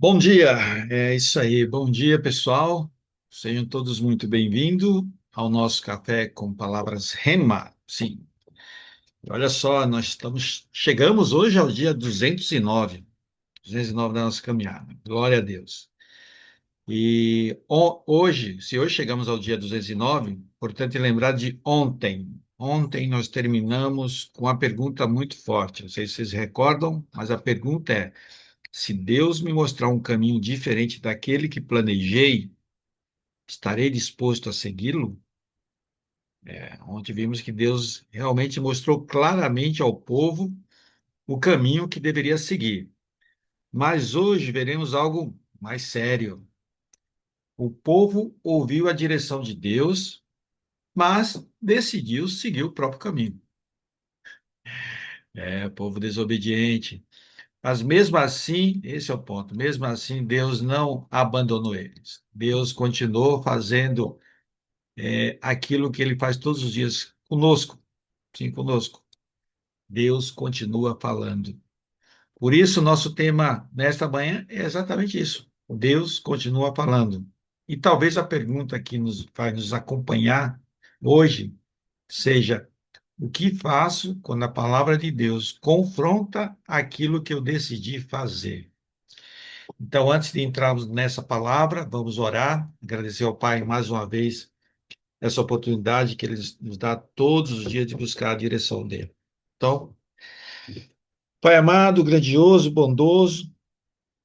Bom dia, é isso aí. Bom dia, pessoal. Sejam todos muito bem-vindos ao nosso café com palavras Rema. Sim, olha só, chegamos hoje ao dia 209 da nossa caminhada. Glória a Deus. Se hoje chegamos ao dia 209, importante lembrar de ontem. Ontem nós terminamos com uma pergunta muito forte. Não sei se vocês recordam, mas a pergunta é: se Deus me mostrar um caminho diferente daquele que planejei, estarei disposto a segui-lo? Ontem vimos que Deus realmente mostrou claramente ao povo o caminho que deveria seguir. Mas hoje veremos algo mais sério. O povo ouviu a direção de Deus, mas decidiu seguir o próprio caminho. Povo desobediente. Mas mesmo assim, esse é o ponto, mesmo assim, Deus não abandonou eles. Deus continuou fazendo aquilo que ele faz todos os dias conosco, sim, conosco. Deus continua falando. Por isso, nosso tema nesta manhã é exatamente isso. Deus continua falando. E talvez a pergunta que vai nos acompanhar hoje seja: o que faço quando a palavra de Deus confronta aquilo que eu decidi fazer? Então, antes de entrarmos nessa palavra, vamos orar, agradecer ao Pai mais uma vez essa oportunidade que Ele nos dá todos os dias de buscar a direção dele. Então, Pai amado, grandioso, bondoso,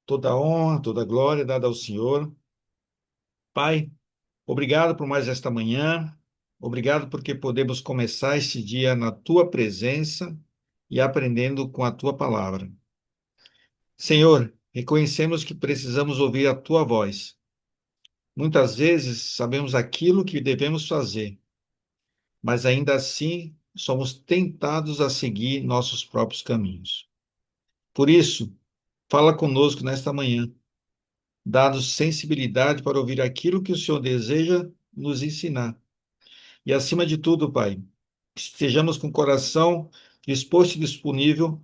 toda honra, toda glória é dada ao Senhor. Pai, obrigado por mais esta manhã, obrigado porque podemos começar este dia na Tua presença e aprendendo com a Tua palavra. Senhor, reconhecemos que precisamos ouvir a Tua voz. Muitas vezes sabemos aquilo que devemos fazer, mas ainda assim somos tentados a seguir nossos próprios caminhos. Por isso, fala conosco nesta manhã, dá-nos sensibilidade para ouvir aquilo que o Senhor deseja nos ensinar. E acima de tudo, Pai, que estejamos com o coração disposto e disponível,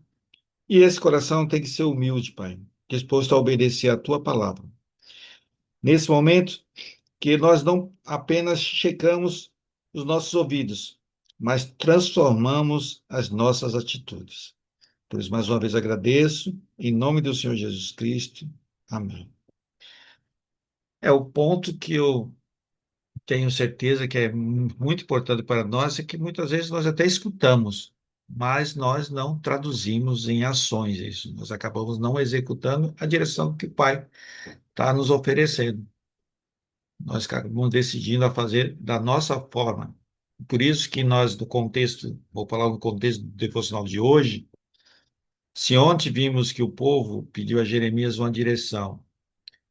e esse coração tem que ser humilde, Pai, disposto a obedecer a tua palavra. Nesse momento, que nós não apenas checamos os nossos ouvidos, mas transformamos as nossas atitudes. Por isso, mais uma vez agradeço, em nome do Senhor Jesus Cristo. Amém. É o ponto que eu tenho certeza que é muito importante para nós, é que muitas vezes nós até escutamos, mas nós não traduzimos em ações isso. Nós acabamos não executando a direção que o Pai está nos oferecendo. Nós acabamos decidindo a fazer da nossa forma. Por isso que nós, no contexto, vou falar no contexto do devocional de hoje, se ontem vimos que o povo pediu a Jeremias uma direção,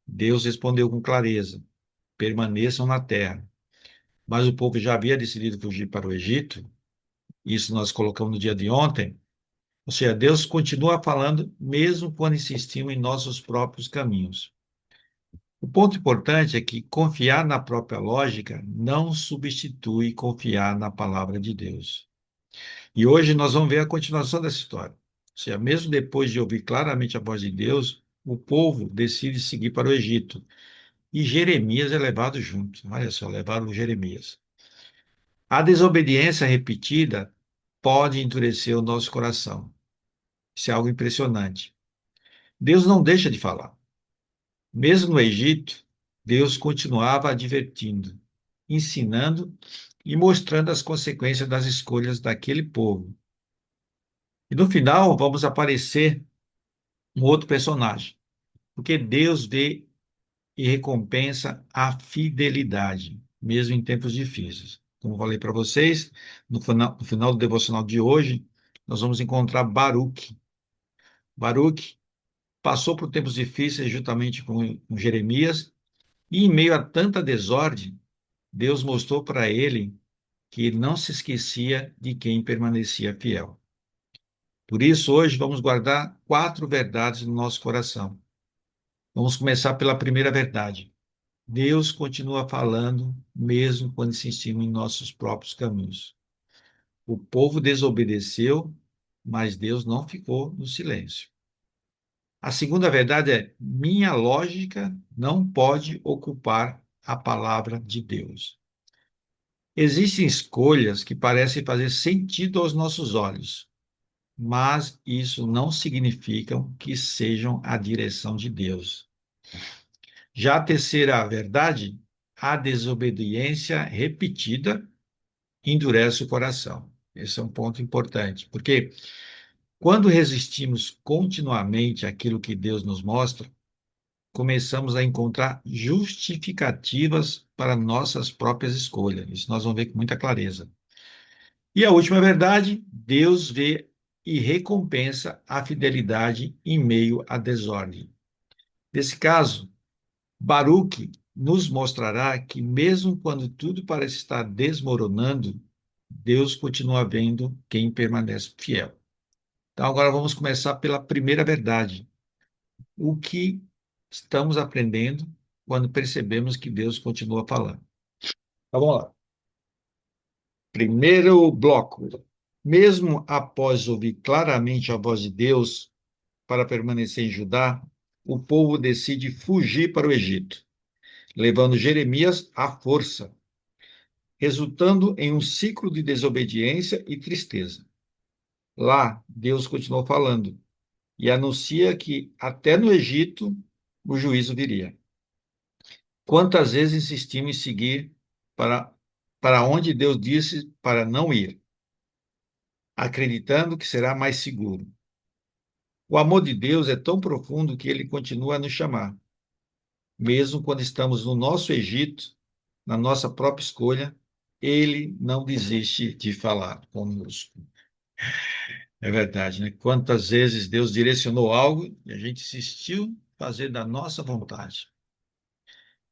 Deus respondeu com clareza: permaneçam na terra. Mas o povo já havia decidido fugir para o Egito, isso nós colocamos no dia de ontem. Ou seja, Deus continua falando, mesmo quando insistimos em nossos próprios caminhos. O ponto importante é que confiar na própria lógica não substitui confiar na palavra de Deus. E hoje nós vamos ver a continuação dessa história. Ou seja, mesmo depois de ouvir claramente a voz de Deus, o povo decide seguir para o Egito. E Jeremias é levado junto. Olha só, levaram Jeremias. A desobediência repetida pode endurecer o nosso coração. Isso é algo impressionante. Deus não deixa de falar. Mesmo no Egito, Deus continuava advertindo, ensinando e mostrando as consequências das escolhas daquele povo. E no final, vamos aparecer um outro personagem, porque Deus vê e recompensa a fidelidade, mesmo em tempos difíceis. Como eu falei para vocês, no final do devocional de hoje, nós vamos encontrar Baruque. Baruque passou por tempos difíceis juntamente com Jeremias, e em meio a tanta desordem, Deus mostrou para ele que ele não se esquecia de quem permanecia fiel. Por isso, hoje vamos guardar 4 verdades no nosso coração. Vamos começar pela primeira verdade. Deus continua falando, mesmo quando insistimos em nossos próprios caminhos. O povo desobedeceu, mas Deus não ficou no silêncio. A segunda verdade é: minha lógica não pode ocupar a palavra de Deus. Existem escolhas que parecem fazer sentido aos nossos olhos, mas isso não significa que sejam a direção de Deus. Já a terceira verdade, a desobediência repetida endurece o coração. Esse é um ponto importante, porque quando resistimos continuamente àquilo que Deus nos mostra, começamos a encontrar justificativas para nossas próprias escolhas. Isso nós vamos ver com muita clareza. E a última verdade, Deus vê e recompensa a fidelidade em meio à desordem. Nesse caso, Baruque nos mostrará que, mesmo quando tudo parece estar desmoronando, Deus continua vendo quem permanece fiel. Então, agora vamos começar pela primeira verdade. O que estamos aprendendo quando percebemos que Deus continua falando? Então, vamos lá. Primeiro bloco. Mesmo após ouvir claramente a voz de Deus para permanecer em Judá, o povo decide fugir para o Egito, levando Jeremias à força, resultando em um ciclo de desobediência e tristeza. Lá, Deus continuou falando e anuncia que até no Egito o juízo viria. Quantas vezes insistimos em seguir para, para onde Deus disse para não ir, acreditando que será mais seguro? O amor de Deus é tão profundo que ele continua a nos chamar, mesmo quando estamos no nosso Egito, na nossa própria escolha, ele não desiste de falar conosco. É verdade, né? Quantas vezes Deus direcionou algo e a gente insistiu em fazer da nossa vontade.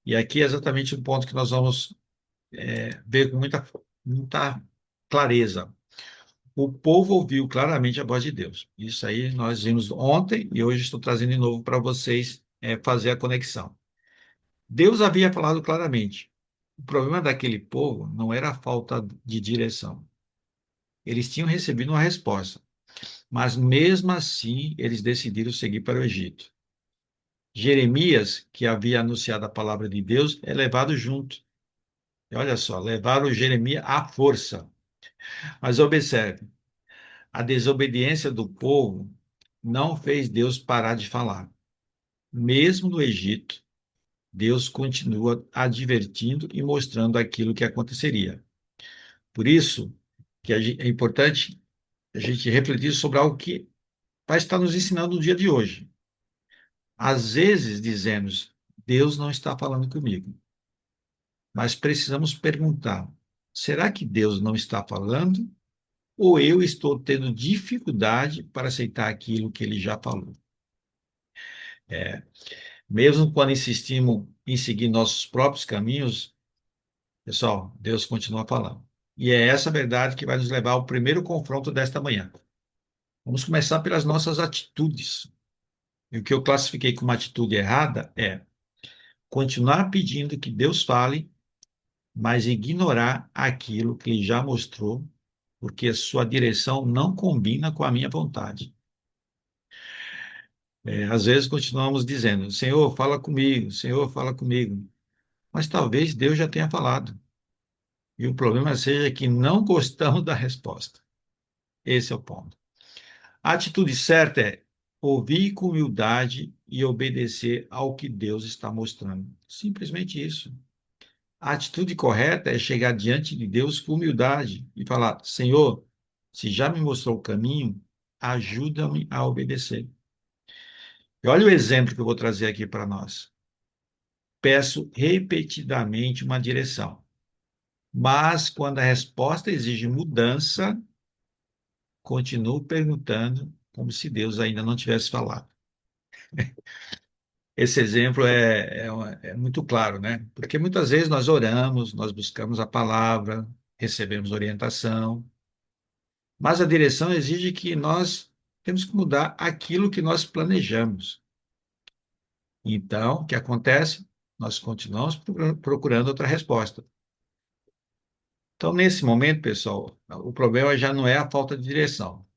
E aqui é exatamente o ponto que nós vamos ver com muita clareza. O povo ouviu claramente a voz de Deus. Isso aí nós vimos ontem e hoje estou trazendo de novo para vocês fazer a conexão. Deus havia falado claramente. O problema daquele povo não era a falta de direção. Eles tinham recebido uma resposta, mas mesmo assim eles decidiram seguir para o Egito. Jeremias, que havia anunciado a palavra de Deus, é levado junto. E olha só, levaram Jeremias à força. Mas observe, a desobediência do povo não fez Deus parar de falar. Mesmo no Egito, Deus continua advertindo e mostrando aquilo que aconteceria. Por isso que é importante a gente refletir sobre algo que vai estar nos ensinando no dia de hoje. Às vezes dizemos, Deus não está falando comigo, mas precisamos perguntar, será que Deus não está falando ou eu estou tendo dificuldade para aceitar aquilo que ele já falou? É, mesmo quando insistimos em seguir nossos próprios caminhos, pessoal, Deus continua falando. E é essa verdade que vai nos levar ao primeiro confronto desta manhã. Vamos começar pelas nossas atitudes. E o que eu classifiquei como atitude errada é continuar pedindo que Deus fale, mas ignorar aquilo que ele já mostrou, porque a sua direção não combina com a minha vontade. Às vezes continuamos dizendo, Senhor, fala comigo, Senhor, fala comigo. Mas talvez Deus já tenha falado. E o problema seja que não gostamos da resposta. Esse é o ponto. A atitude certa é ouvir com humildade e obedecer ao que Deus está mostrando. Simplesmente isso. A atitude correta é chegar diante de Deus com humildade e falar: Senhor, se já me mostrou o caminho, ajuda-me a obedecer. E olha o exemplo que eu vou trazer aqui para nós. Peço repetidamente uma direção, mas quando a resposta exige mudança, continuo perguntando como se Deus ainda não tivesse falado. Esse exemplo é muito claro, né? Porque muitas vezes nós oramos, nós buscamos a palavra, recebemos orientação, mas a direção exige que nós temos que mudar aquilo que nós planejamos. Então, o que acontece? Nós continuamos procurando outra resposta. Então, nesse momento, pessoal, o problema já não é a falta de direção.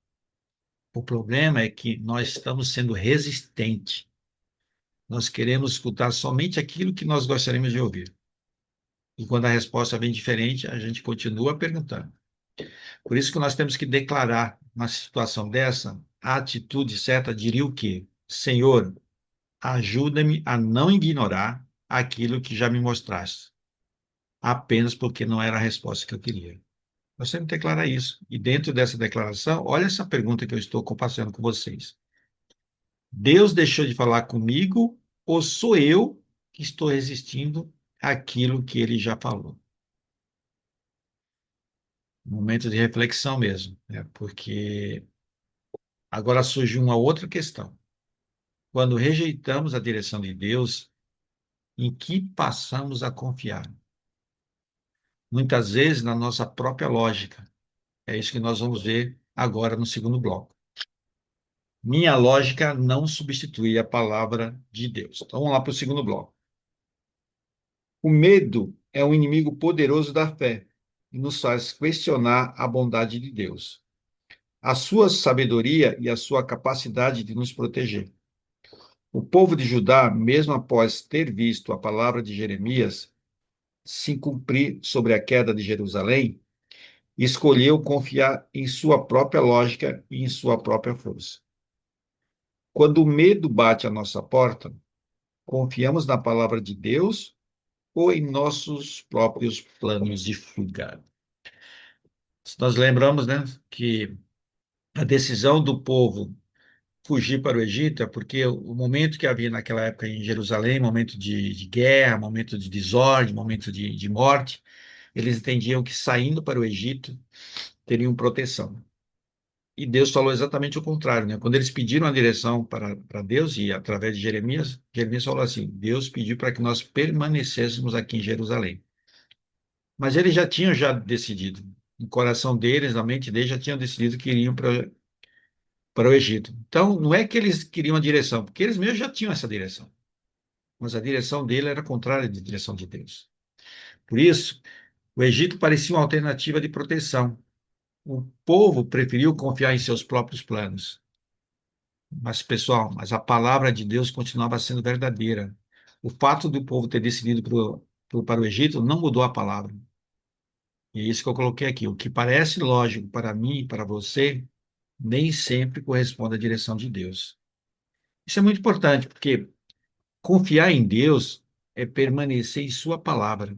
O problema é que nós estamos sendo resistentes. Nós queremos escutar somente aquilo que nós gostaríamos de ouvir. E quando a resposta vem diferente, a gente continua perguntando. Por isso que nós temos que declarar, numa situação dessa, a atitude certa diria o quê? Senhor, ajuda-me a não ignorar aquilo que já me mostraste, apenas porque não era a resposta que eu queria. Nós temos que declarar isso. E dentro dessa declaração, olha essa pergunta que eu estou compartilhando com vocês. Deus deixou de falar comigo ou sou eu que estou resistindo àquilo que ele já falou? Momento de reflexão mesmo, né? Porque agora surge uma outra questão. Quando rejeitamos a direção de Deus, em que passamos a confiar? Muitas vezes na nossa própria lógica. É isso que nós vamos ver agora no segundo bloco. Minha lógica não substitui a palavra de Deus. Então vamos lá para o segundo bloco. O medo é um inimigo poderoso da fé e nos faz questionar a bondade de Deus, a sua sabedoria e a sua capacidade de nos proteger. O povo de Judá, mesmo após ter visto a palavra de Jeremias se cumprir sobre a queda de Jerusalém, escolheu confiar em sua própria lógica e em sua própria força. Quando o medo bate à nossa porta, confiamos na palavra de Deus ou em nossos próprios planos de fuga? Nós lembramos, né, que a decisão do povo fugir para o Egito é porque o momento que havia naquela época em Jerusalém, momento de guerra, momento de desordem, momento de morte, eles entendiam que saindo para o Egito teriam proteção. E Deus falou exatamente o contrário, né? Quando eles pediram a direção para Deus, e através de Jeremias, Jeremias falou assim: Deus pediu para que nós permanecêssemos aqui em Jerusalém. Mas eles já tinham já decidido, no coração deles, na mente deles, já tinham decidido que iriam para o Egito. Então, não é que eles queriam a direção, porque eles mesmos já tinham essa direção. Mas a direção dele era contrária da direção de Deus. Por isso, o Egito parecia uma alternativa de proteção. O povo preferiu confiar em seus próprios planos. Mas, pessoal, mas a palavra de Deus continuava sendo verdadeira. O fato do povo ter decidido para o Egito não mudou a palavra. E é isso que eu coloquei aqui. O que parece lógico para mim e para você, nem sempre corresponde à direção de Deus. Isso é muito importante, porque confiar em Deus é permanecer em Sua palavra,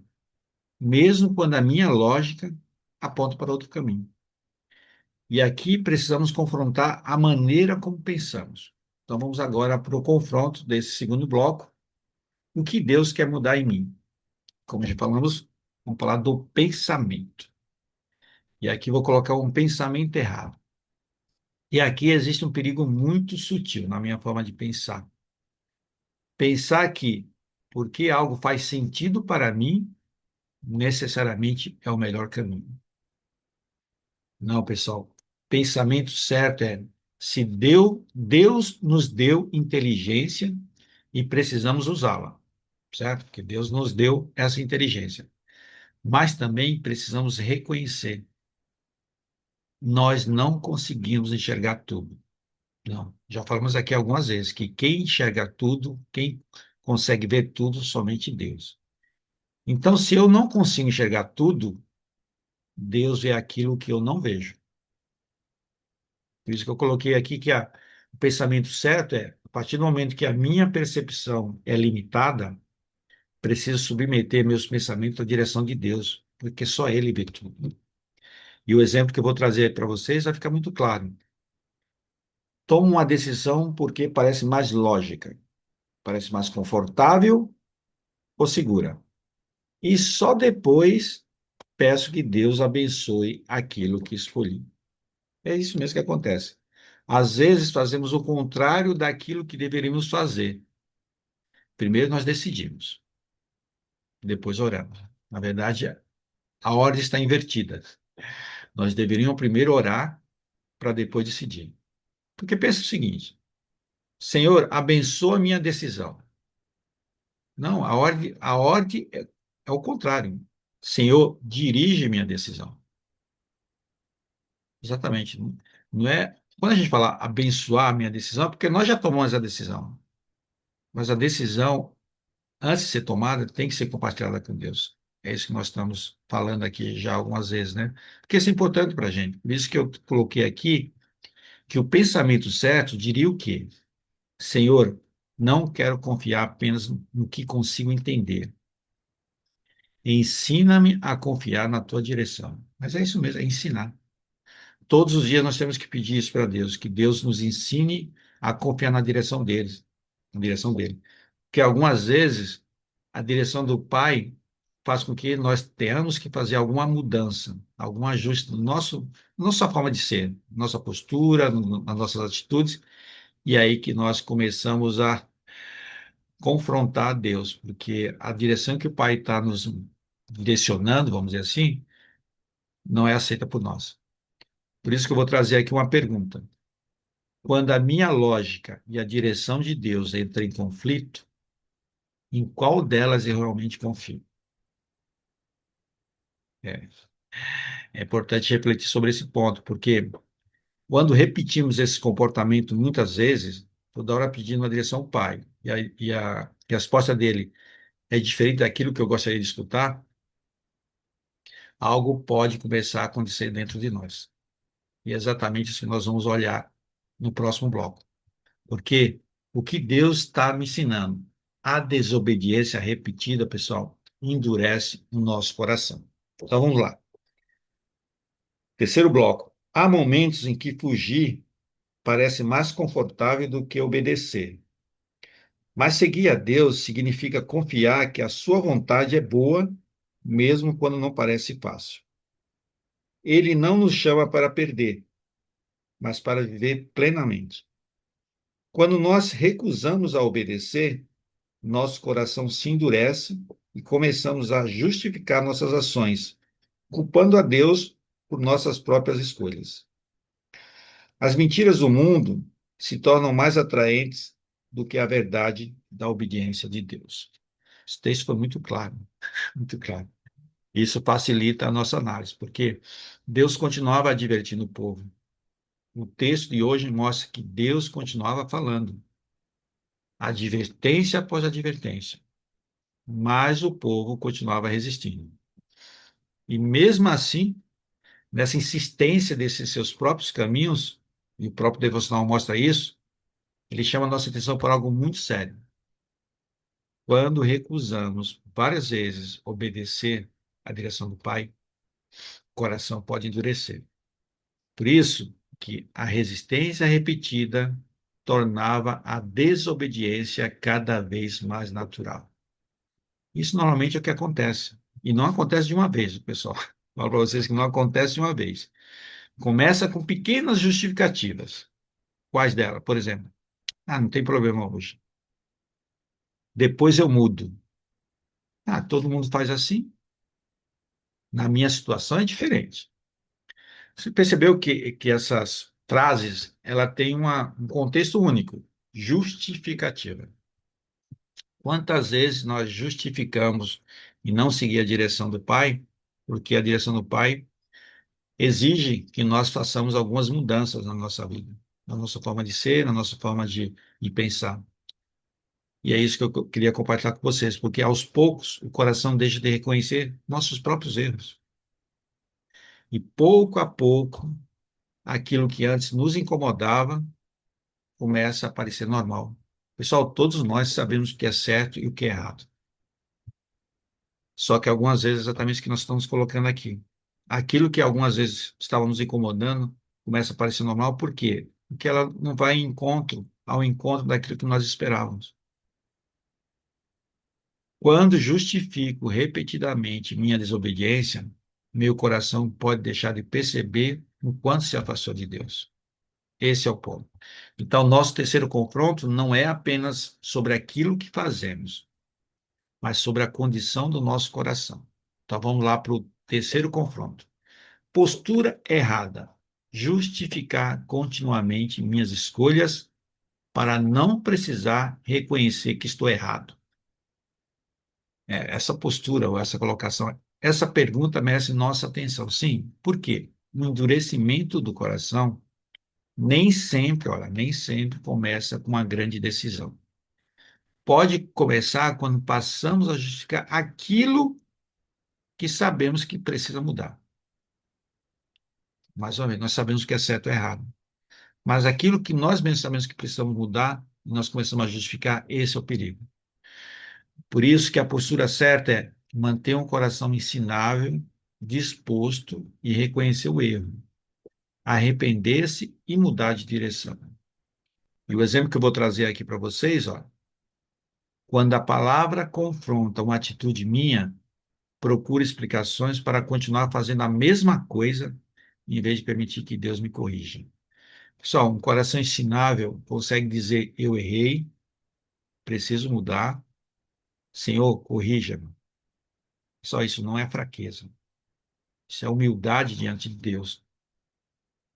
mesmo quando a minha lógica aponta para outro caminho. E aqui precisamos confrontar a maneira como pensamos. Então vamos agora para o confronto desse segundo bloco. O que Deus quer mudar em mim? Como já falamos, vamos falar do pensamento. E aqui vou colocar um pensamento errado. E aqui existe um perigo muito sutil na minha forma de pensar. Pensar que, porque algo faz sentido para mim, necessariamente é o melhor caminho. Não, pessoal. Pensamento certo é: se Deus nos deu inteligência e precisamos usá-la, certo? Porque Deus nos deu essa inteligência. Mas também precisamos reconhecer: nós não conseguimos enxergar tudo. Não. Já falamos aqui algumas vezes que quem enxerga tudo, quem consegue ver tudo, somente Deus. Então, se eu não consigo enxergar tudo, Deus vê aquilo que eu não vejo. Por isso que eu coloquei aqui que o pensamento certo é, a partir do momento que a minha percepção é limitada, preciso submeter meus pensamentos à direção de Deus, porque só Ele vê tudo. E o exemplo que eu vou trazer para vocês vai ficar muito claro. Toma uma decisão porque parece mais lógica, parece mais confortável ou segura. E só depois peço que Deus abençoe aquilo que escolhi. É isso mesmo que acontece. Às vezes fazemos o contrário daquilo que deveríamos fazer. Primeiro nós decidimos, depois oramos. Na verdade, a ordem está invertida. Nós deveríamos primeiro orar para depois decidir. Porque pensa o seguinte: Senhor, abençoa a minha decisão. Não, a ordem é o contrário. Senhor, dirige minha decisão. Exatamente. Não é Quando a gente fala abençoar a minha decisão, é porque nós já tomamos a decisão. Mas a decisão, antes de ser tomada, tem que ser compartilhada com Deus. É isso que nós estamos falando aqui já algumas vezes, né? Porque isso é importante para a gente. Por isso que eu coloquei aqui que o pensamento certo diria o quê? Senhor, não quero confiar apenas no que consigo entender. Ensina-me a confiar na tua direção. Mas é isso mesmo, é ensinar. Todos os dias nós temos que pedir isso para Deus, que Deus nos ensine a confiar na direção deles, na direção dele. Porque algumas vezes a direção do Pai faz com que nós tenhamos que fazer alguma mudança, algum ajuste no nossa forma de ser, nossa postura, nas nossas atitudes, e é aí que nós começamos a confrontar Deus, porque a direção que o Pai está nos direcionando, vamos dizer assim, não é aceita por nós. Por isso que eu vou trazer aqui uma pergunta. Quando a minha lógica e a direção de Deus entram em conflito, em qual delas eu realmente confio? É, é importante refletir sobre esse ponto, porque quando repetimos esse comportamento muitas vezes, toda hora pedindo a direção ao Pai, e a resposta dele é diferente daquilo que eu gostaria de escutar, algo pode começar a acontecer dentro de nós. E é exatamente isso que nós vamos olhar no próximo bloco. Porque o que Deus está me ensinando? A desobediência repetida, pessoal, endurece o nosso coração. Então vamos lá. Terceiro bloco. Há momentos em que fugir parece mais confortável do que obedecer. Mas seguir a Deus significa confiar que a sua vontade é boa, mesmo quando não parece fácil. Ele não nos chama para perder, mas para viver plenamente. Quando nós recusamos a obedecer, nosso coração se endurece e começamos a justificar nossas ações, culpando a Deus por nossas próprias escolhas. As mentiras do mundo se tornam mais atraentes do que a verdade da obediência de Deus. Esse texto foi muito claro, muito claro. Isso facilita a nossa análise, porque Deus continuava advertindo o povo. O texto de hoje mostra que Deus continuava falando, advertência após advertência, mas o povo continuava resistindo. E mesmo assim, nessa insistência desses seus próprios caminhos, e o próprio devocional mostra isso, ele chama a nossa atenção para algo muito sério. Quando recusamos várias vezes obedecer à direção do Pai, o coração pode endurecer. Por isso que a resistência repetida tornava a desobediência cada vez mais natural. Isso normalmente é o que acontece. E não acontece de uma vez, pessoal. Falo para vocês que não acontece de uma vez. Começa com pequenas justificativas. Quais delas? Por exemplo, não tem problema hoje. Depois eu mudo. Todo mundo faz assim. Na minha situação é diferente. Você percebeu que essas frases ela tem um contexto único, justificativa. Quantas vezes nós justificamos e não seguir a direção do Pai, porque a direção do Pai exige que nós façamos algumas mudanças na nossa vida, na nossa forma de ser, na nossa forma de pensar. E é isso que eu queria compartilhar com vocês, porque aos poucos o coração deixa de reconhecer nossos próprios erros. E pouco a pouco, aquilo que antes nos incomodava começa a parecer normal. Pessoal, todos nós sabemos o que é certo e o que é errado. Só que algumas vezes é exatamente o que nós estamos colocando aqui. Aquilo que algumas vezes estava nos incomodando começa a parecer normal, por quê? Porque ela não vai ao encontro daquilo que nós esperávamos. Quando justifico repetidamente minha desobediência, meu coração pode deixar de perceber o quanto se afastou de Deus. Esse é o ponto. Então, nosso terceiro confronto não é apenas sobre aquilo que fazemos, mas sobre a condição do nosso coração. Então, vamos lá para o terceiro confronto. Postura errada. Justificar continuamente minhas escolhas para não precisar reconhecer que estou errado. Essa postura ou essa colocação, essa pergunta merece nossa atenção. Sim, por quê? No endurecimento do coração, Nem sempre, olha, nem sempre começa com uma grande decisão. Pode começar quando passamos a justificar aquilo que sabemos que precisa mudar. Mais ou menos, nós sabemos o que é certo ou errado. Mas aquilo que nós mesmos sabemos que precisamos mudar, nós começamos a justificar, esse é o perigo. Por isso que a postura certa é manter um coração ensinável, disposto e reconhecer o erro, arrepender-se e mudar de direção. E o exemplo que eu vou trazer aqui para vocês, ó, quando a palavra confronta uma atitude minha, procuro explicações para continuar fazendo a mesma coisa, em vez de permitir que Deus me corrija. Pessoal, um coração ensinável consegue dizer: eu errei, preciso mudar, Senhor, corrija-me. Só isso não é fraqueza, isso é humildade diante de Deus.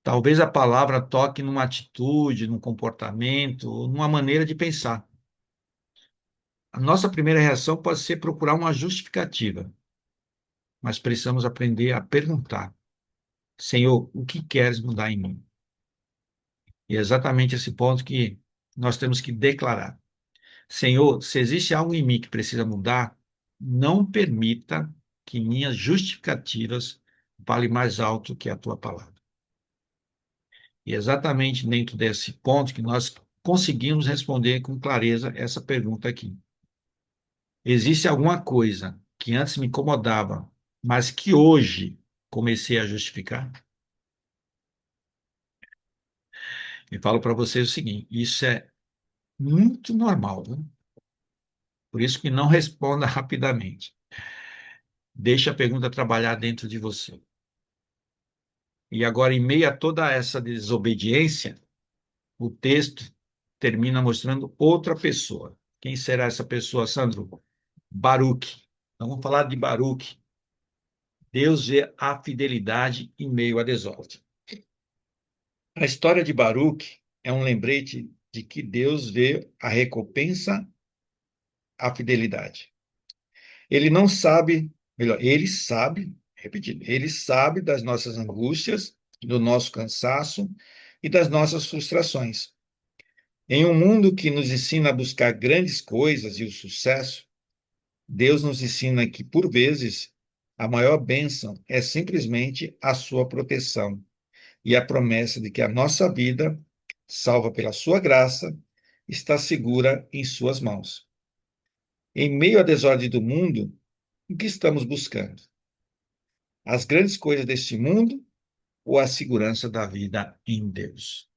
Talvez a palavra toque numa atitude, num comportamento, numa maneira de pensar. A nossa primeira reação pode ser procurar uma justificativa, mas precisamos aprender a perguntar: Senhor, o que queres mudar em mim? E é exatamente esse ponto que nós temos que declarar. Senhor, se existe algo em mim que precisa mudar, não permita que minhas justificativas falem mais alto que a tua palavra. E é exatamente dentro desse ponto que nós conseguimos responder com clareza essa pergunta aqui. Existe alguma coisa que antes me incomodava, mas que hoje comecei a justificar? E falo para vocês o seguinte: isso é muito normal, viu? Por isso que não responda rapidamente. Deixe a pergunta trabalhar dentro de você. E agora, em meio a toda essa desobediência, o texto termina mostrando outra pessoa. Quem será essa pessoa, Sandro? Baruque. Então, vamos falar de Baruque. Deus vê a fidelidade em meio à desordem. A história de Baruque é um lembrete de que Deus vê a recompensa à fidelidade. Ele não sabe, melhor, ele sabe, repetindo, ele sabe das nossas angústias, do nosso cansaço e das nossas frustrações. Em um mundo que nos ensina a buscar grandes coisas e o sucesso, Deus nos ensina que, por vezes, a maior bênção é simplesmente a sua proteção e a promessa de que a nossa vida, salva pela sua graça, está segura em suas mãos. Em meio à desordem do mundo, o que estamos buscando? As grandes coisas deste mundo ou a segurança da vida em Deus?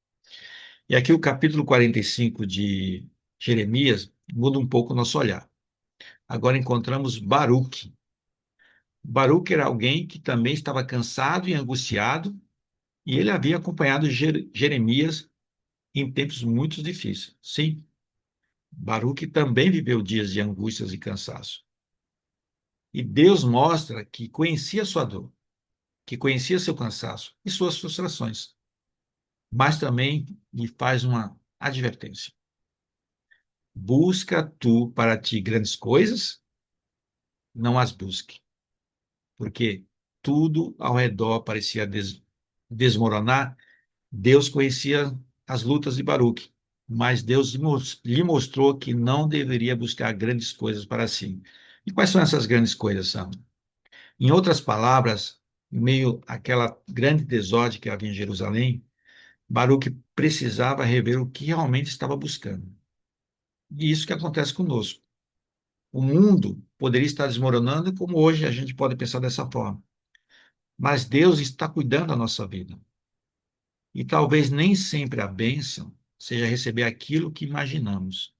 E aqui o capítulo 45 de Jeremias muda um pouco o nosso olhar. Agora encontramos Baruque. Baruque era alguém que também estava cansado e angustiado, e ele havia acompanhado Jeremias em tempos muito difíceis. Sim, Baruque também viveu dias de angústias e cansaço. E Deus mostra que conhecia sua dor, que conhecia seu cansaço e suas frustrações, mas também lhe faz uma advertência. Busca tu para ti grandes coisas, não as busque, porque tudo ao redor parecia desmoronar. Deus conhecia as lutas de Baruque, mas Deus lhe mostrou que não deveria buscar grandes coisas para si. E quais são essas grandes coisas, Sam? Em outras palavras, em meio àquela grande desordem que havia em Jerusalém, Baruque precisava rever o que realmente estava buscando. E isso que acontece conosco. O mundo poderia estar desmoronando, como hoje a gente pode pensar dessa forma. Mas Deus está cuidando da nossa vida. E talvez nem sempre a bênção seja receber aquilo que imaginamos.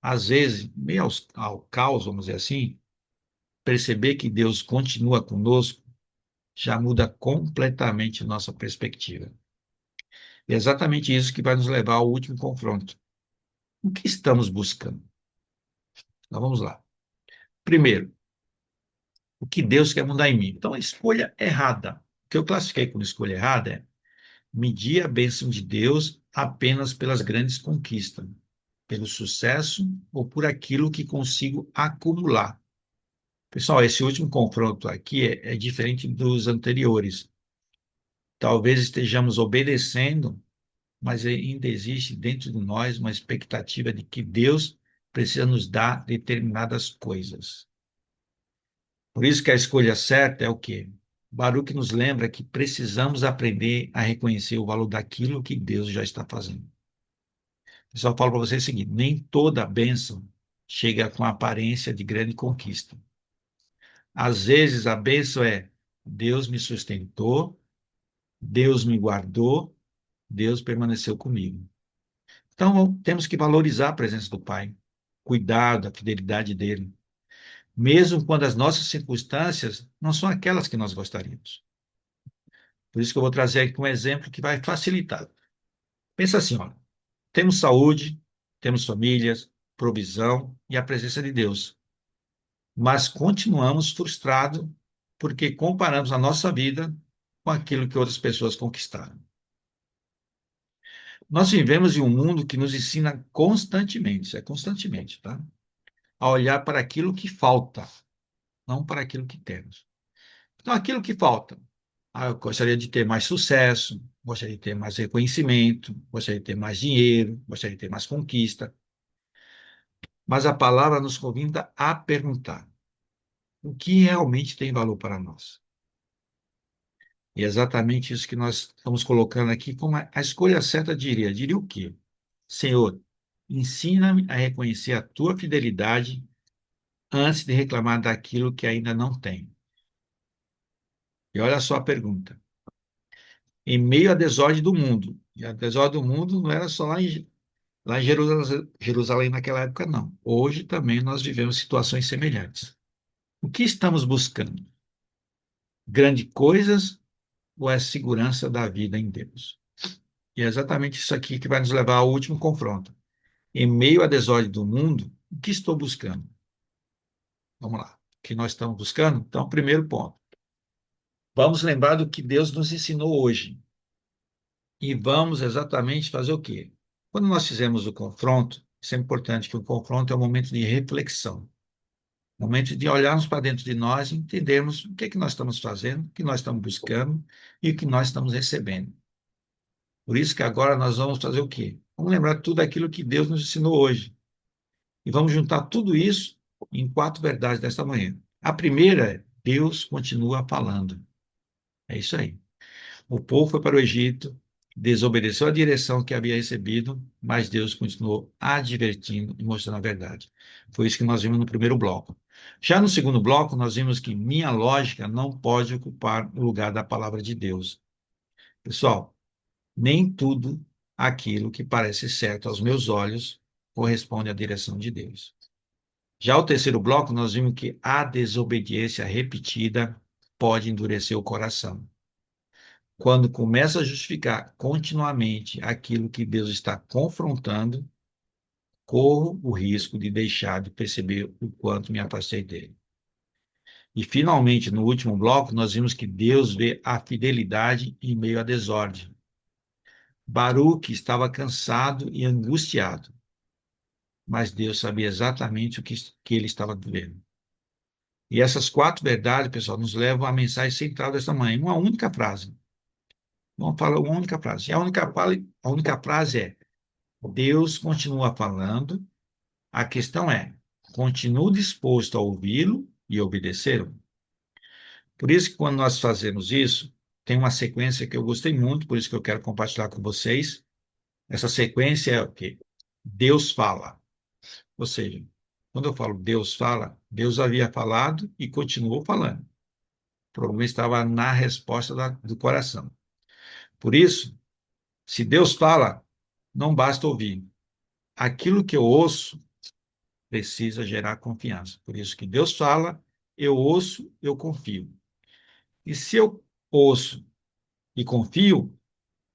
Às vezes, meio ao caos, vamos dizer assim, perceber que Deus continua conosco já muda completamente nossa perspectiva. E é exatamente isso que vai nos levar ao último confronto. O que estamos buscando? Então vamos lá. Primeiro, o que Deus quer mudar em mim? Então, a escolha errada. O que eu classifiquei como escolha errada é medir a bênção de Deus apenas pelas grandes conquistas, pelo sucesso ou por aquilo que consigo acumular. Pessoal, esse último confronto aqui é diferente dos anteriores. Talvez estejamos obedecendo mas ainda existe dentro de nós uma expectativa de que Deus precisa nos dar determinadas coisas. Por isso que a escolha certa é o quê? Baruch nos lembra que precisamos aprender a reconhecer o valor daquilo que Deus já está fazendo. Eu só falo para vocês o seguinte: nem toda bênção chega com a aparência de grande conquista. Às vezes a bênção é Deus me sustentou, Deus me guardou, Deus permaneceu comigo. Então temos que valorizar a presença do Pai, cuidar da fidelidade dele, mesmo quando as nossas circunstâncias não são aquelas que nós gostaríamos. Por isso que eu vou trazer aqui um exemplo que vai facilitar. Pensa assim, ó, temos saúde, temos famílias, provisão e a presença de Deus, mas continuamos frustrados porque comparamos a nossa vida com aquilo que outras pessoas conquistaram. Nós vivemos em um mundo que nos ensina constantemente, isso é constantemente, tá? A olhar para aquilo que falta, não para aquilo que temos. Então, aquilo que falta. Ah, eu gostaria de ter mais sucesso, gostaria de ter mais reconhecimento, gostaria de ter mais dinheiro, gostaria de ter mais conquista. Mas a palavra nos convida a perguntar: o que realmente tem valor para nós? E é exatamente isso que nós estamos colocando aqui como a escolha certa diria. Diria o quê? Senhor, ensina-me a reconhecer a tua fidelidade antes de reclamar daquilo que ainda não tenho. E olha só a pergunta. Em meio à desordem do mundo, e a desordem do mundo não era só lá em Jerusalém naquela época, não. Hoje também nós vivemos situações semelhantes. O que estamos buscando? Grandes coisas ou é a segurança da vida em Deus? E é exatamente isso aqui que vai nos levar ao último confronto. Em meio à desordem do mundo, o que estou buscando? Vamos lá. O que nós estamos buscando? Então, primeiro ponto. Vamos lembrar do que Deus nos ensinou hoje. E vamos exatamente fazer o quê? Quando nós fizemos o confronto, isso é importante, que o confronto é um momento de reflexão. Momento de olharmos para dentro de nós e entendermos o que é que nós estamos fazendo, o que nós estamos buscando e o que nós estamos recebendo. Por isso que agora nós vamos fazer o quê? Vamos lembrar tudo aquilo que Deus nos ensinou hoje. E vamos juntar tudo isso em 4 verdades desta manhã. A primeira é: Deus continua falando. É isso aí. O povo foi para o Egito, desobedeceu a direção que havia recebido, mas Deus continuou advertindo e mostrando a verdade. Foi isso que nós vimos no primeiro bloco. Já no segundo bloco, nós vimos que minha lógica não pode ocupar o lugar da palavra de Deus. Pessoal, nem tudo aquilo que parece certo aos meus olhos corresponde à direção de Deus. Já o terceiro bloco, nós vimos que a desobediência repetida pode endurecer o coração. Quando começa a justificar continuamente aquilo que Deus está confrontando, corro o risco de deixar de perceber o quanto me afastei dele. E, finalmente, no último bloco, nós vimos que Deus vê a fidelidade em meio à desordem. Baruque estava cansado e angustiado, mas Deus sabia exatamente o que ele estava vivendo. E essas 4 verdades, pessoal, nos levam à mensagem central desta manhã, uma única frase. Vamos falar uma única frase. E a única frase é: Deus continua falando, a questão é: continuo disposto a ouvi-lo e obedecê-lo? Por isso que quando nós fazemos isso, tem uma sequência que eu gostei muito, por isso que eu quero compartilhar com vocês. Essa sequência é o quê? Deus fala. Ou seja, quando eu falo Deus fala, Deus havia falado e continuou falando. O problema estava na resposta do coração. Por isso, se Deus fala, não basta ouvir. Aquilo que eu ouço precisa gerar confiança. Por isso que Deus fala, eu ouço, eu confio. E se eu ouço e confio,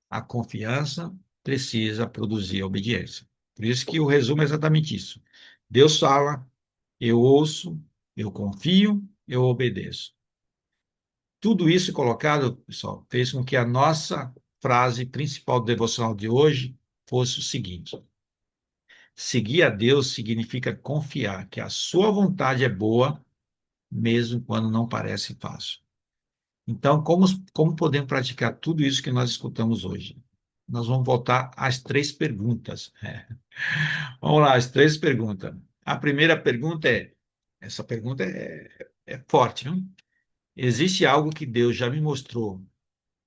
a confiança precisa produzir a obediência. Por isso que o resumo é exatamente isso. Deus fala, eu ouço, eu confio, eu obedeço. Tudo isso colocado, pessoal, fez com que a nossa frase principal do devocional de hoje fosse o seguinte: seguir a Deus significa confiar que a sua vontade é boa, mesmo quando não parece fácil. Então, como podemos praticar tudo isso que nós escutamos hoje? nós vamos voltar às três perguntas. Vamos lá, as três perguntas. A primeira pergunta essa pergunta é forte, não? Existe algo que Deus já me mostrou,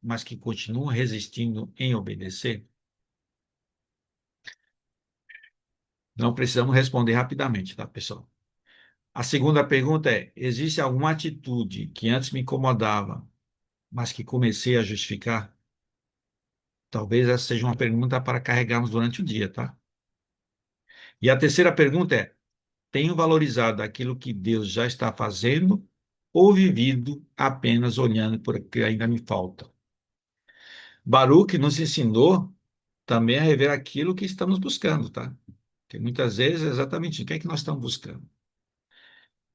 mas que continua resistindo em obedecer? Não precisamos responder rapidamente, tá, pessoal? A segunda pergunta existe alguma atitude que antes me incomodava, mas que comecei a justificar? Talvez essa seja uma pergunta para carregarmos durante o dia, tá? E a terceira pergunta tenho valorizado aquilo que Deus já está fazendo ou vivido apenas olhando por o que ainda me falta? Baruch nos ensinou também a rever aquilo que estamos buscando, tá? Porque muitas vezes é exatamente o que é que nós estamos buscando.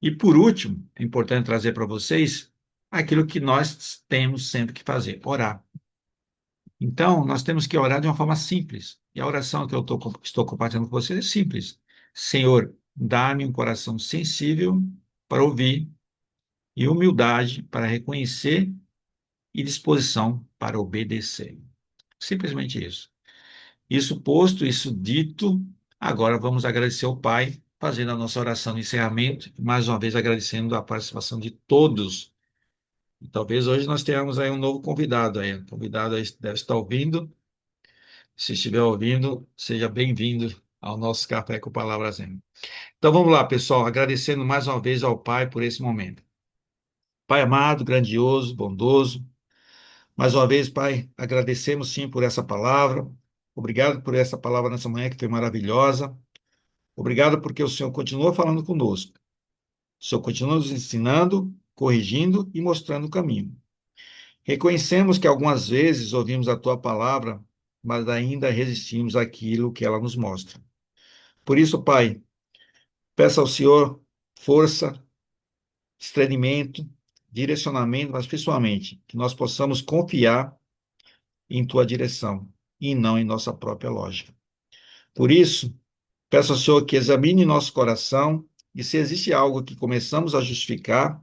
E por último, é importante trazer para vocês aquilo que nós temos sempre que fazer, orar. Então, nós temos que orar de uma forma simples. E a oração que estou compartilhando com vocês é simples. Senhor, dá-me um coração sensível para ouvir e humildade para reconhecer e disposição para obedecer. Simplesmente isso. Isso posto, isso dito, agora vamos agradecer ao Pai, fazendo a nossa oração de encerramento, e mais uma vez agradecendo a participação de todos. E talvez hoje nós tenhamos aí um novo convidado aí. O convidado aí deve estar ouvindo. Se estiver ouvindo, seja bem-vindo ao nosso Café com Palavras Zen. Então vamos lá, pessoal, agradecendo mais uma vez ao Pai por esse momento. Pai amado, grandioso, bondoso, mais uma vez, Pai, agradecemos sim por essa palavra. Obrigado por essa palavra nessa manhã que foi maravilhosa. Obrigado porque o Senhor continua falando conosco. O Senhor continua nos ensinando, corrigindo e mostrando o caminho. Reconhecemos que algumas vezes ouvimos a tua palavra, mas ainda resistimos àquilo que ela nos mostra. Por isso, Pai, peço ao Senhor força, discernimento, direcionamento, mas principalmente que nós possamos confiar em tua direção e não em nossa própria lógica. Por isso, peço ao Senhor que examine nosso coração e se existe algo que começamos a justificar,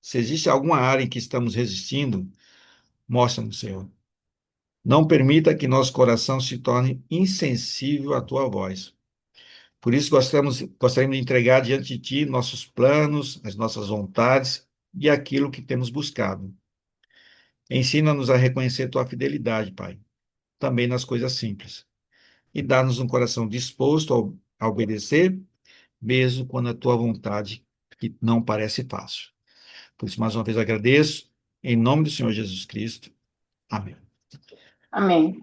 se existe alguma área em que estamos resistindo, mostra-nos, Senhor. Não permita que nosso coração se torne insensível à tua voz. Por isso, gostaríamos de entregar diante de ti nossos planos, as nossas vontades e aquilo que temos buscado. Ensina-nos a reconhecer tua fidelidade, Pai, também nas coisas simples. E dá-nos um coração disposto a obedecer, mesmo quando a tua vontade que não parece fácil. Por isso, mais uma vez, agradeço, em nome do Senhor Jesus Cristo. Amém. Amém.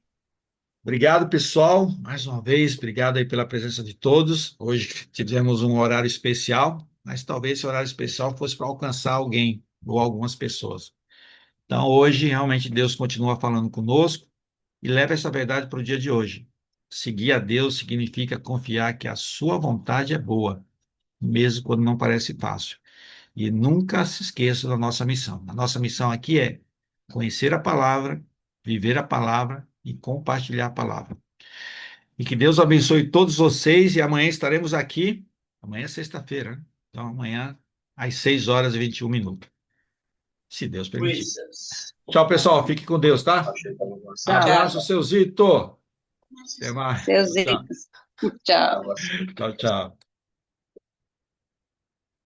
Obrigado, pessoal. Mais uma vez, obrigado aí pela presença de todos. Hoje tivemos um horário especial, mas talvez esse horário especial fosse para alcançar alguém ou algumas pessoas. Então, hoje, realmente, Deus continua falando conosco e leva essa verdade para o dia de hoje. Seguir a Deus significa confiar que a sua vontade é boa, mesmo quando não parece fácil. E nunca se esqueça da nossa missão. A nossa missão aqui é conhecer a palavra, viver a palavra e compartilhar a palavra. E que Deus abençoe todos vocês e amanhã estaremos aqui. Amanhã é sexta-feira, né? Então amanhã às 6h21. Se Deus permitir. Tchau, pessoal. Fique com Deus, tá? Tchau. Abraço, seu Zito. Até mais. Seus Tchau, itens. Tchau. tchau. Tchau, tchau.